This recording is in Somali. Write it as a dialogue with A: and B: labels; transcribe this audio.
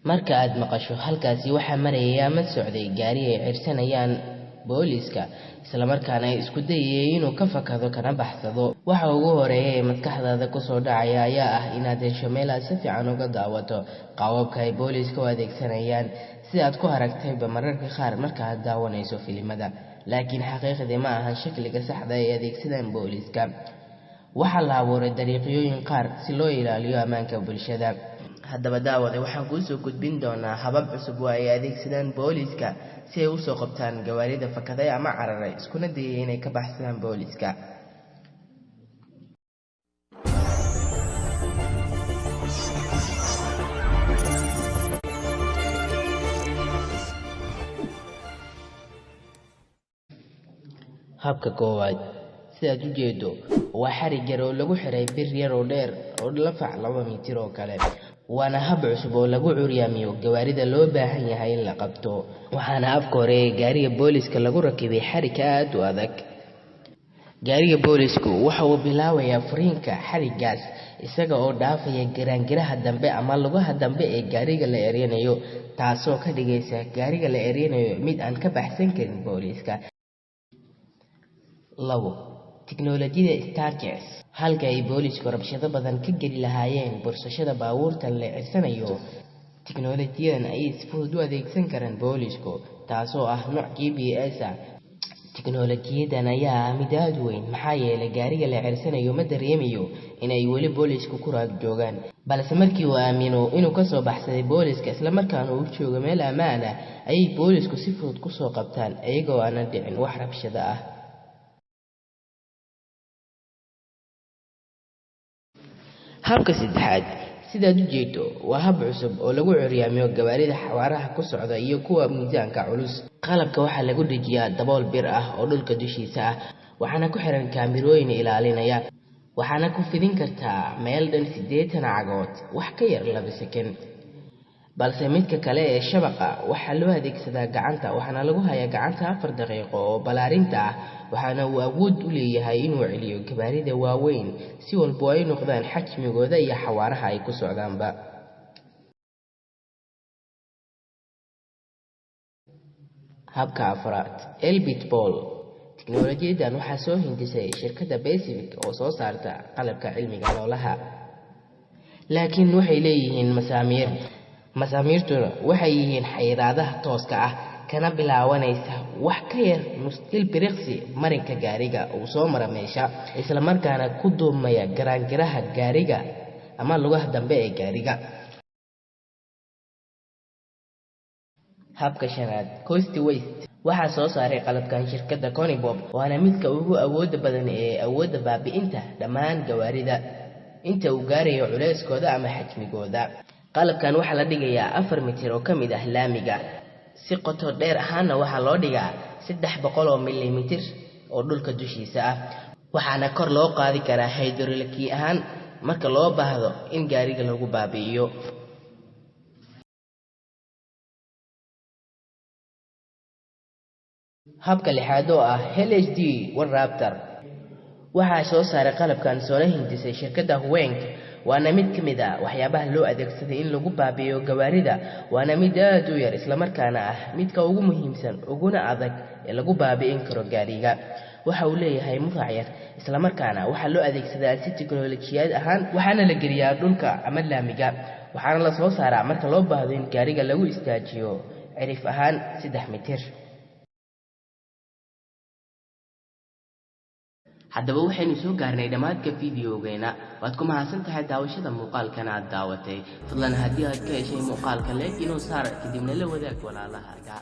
A: marka aad maqasho halkaasi waxa maraya ama socday gaari ay cirsanayaan booliska isla markaana ay isku dayayeen inuu ka fakado kana baxsado waxa ugu horeeya ee maskaxdaada ku soo dhacaya ayaa ah inaad hesho meel aad si fiican uga daawato qaababka ay booliska u adeegsanayaan si aad ku aragtayba mararka qaar marka aad daawanayso filimada laakiin xaqiiqdii ma ahan shakliga saxda ee adeegsadaan booliska waxa la abuuray dariiqooyin qaar si loo ilaaliyo ammaanka bulshada haddaba daawada waxaan kuu soo gudbin doonaa habab cusub oo ay adeegsadaan booliska si ay u soo qabtaan gawaarida fakaday ama cararay iskuna dayay inay ka baxsadaan booliska habka koowaad sidaad u jeedo waa xarig yar oo lagu xiray bir yar oo dheer oo la fac 2 mitir oo kale waana hab cusub oo lagu curyaamiyo gawaarida loo baahan yahay in la qabto waxaana afka hore ee gaariga booliska lagu rakibay xarig aad u adag gaariga boolisku waxa uu bilaabayaa furiinka xarigaas isaga oo dhaafaya garaangiraha dambe ama lugaha dambe ee gaariga la eryanayo taasoo ka dhigaysa gaariga la eryanayo mid aan ka baxsan karin booliska labo tiknoolajiyada starters halka ay boolisku rabshado badan ka geli lahaayeen bursashada baabuurta la cirsanayo tiknoolajiyadan ay si fudud u adeegsan karaan boolisku taasoo ah nooc GPS ah tiknoolajiyadan ayaa mid aad u weyn maxaa yeelay gaariga la cirsanayo ma dareemayo inay weli boolisku ku raad joogaan balse markii uu aamino inuu ka soo baxsaday booliska isla markaana uu joogo meel ammaan ah ayay boolisku si fudud ku soo qabtaan iyagoo aan dhicin wax rabshado ah habka saddexaad sidaad u jeedo waa hab cusub oo lagu curyaamiyo gawaarida xawaaraha ku socda iyo kuwa miisaanka culus qalabka waxa lagu dhajiyaa dabool bir ah oo dhulka dushiisa ah waxaana ku xiran kaamirooyin ilaalinaya waxaana ku fidin kartaa meel dhan 80 cagood wax ka yar 2 second balse midka kale ee shabaqa waxa loo adeegsadaa gacanta waxaana lagu hayaa gacanta 4 daqiiqo oo balaarinta ah waxaana uu awood u leeyahay inuu celiyo gawaarida waaweyn si walba ay noqdaan xajmigooda iyo xawaaraha ay ku socdaanba habka afraad Elbit Ball tiknoolajiyadan waxaa soo hindisay shirkadda Pacific oo soo saarta qalabka cilmiga noolaha laakiin waxay leeyihiin masaamiirtuna waxay yihiin xayiraadaha tooska ah kana bilaabanaysa wax ka yar nus ilbiriqsi marinka gaariga uu soo mara meesha isla markaana ku duumaya garaangiraha gaariga ama lugaha dambe ee gaariga habka shanaad Coast Waste waxaa soo saaray qalabkan shirkadda Conibob waana midka ugu awoodda badan ee awoodda baabi'inta dhammaan gawaarida inta uu gaarayo culeyskooda ama xajmigooda qalabkan waxa la dhigayaa 4 mitir oo kamid ah laamiga si qoto dheer ahaana waxa loo dhigaa 300 millimeter oo dhulka dushiisa ah waxaana kor loo qaadi karaa hydraulic ahaan marka loo baahdo in gaariga lagu baabi'iyo habka lixaad oo ah LHD One Raptor waxaa soo saaray qalabkan soo hindisay shirkadda Huawei waana mid kamid ah waxyaabaha loo adeegsaday in lagu baabi'iyo gawaarida waana mid aad u yar isla markaana ah midka ugu muhiimsan uguna adag ee lagu baabi'in karo gaariga waxa uu leeyahay mufac yar isla markaana waxa loo adeegsadaa si tiknoolajiyad ahaan waxaana la geliyaa dhulka ama laamiga waxaana la soo saaraa marka loo baahdo in gaariga lagu istaajiyo cirif ahaan 3 mitir haddaba waxaynu soo gaarnay dhamaadka fiidiyogeena waad ku mahadsantahay daawashada muuqaalkan aad daawatay fadlan haddii aad ka heshay muuqaalka like inoo saar kadibna la wadaag walaalahaaga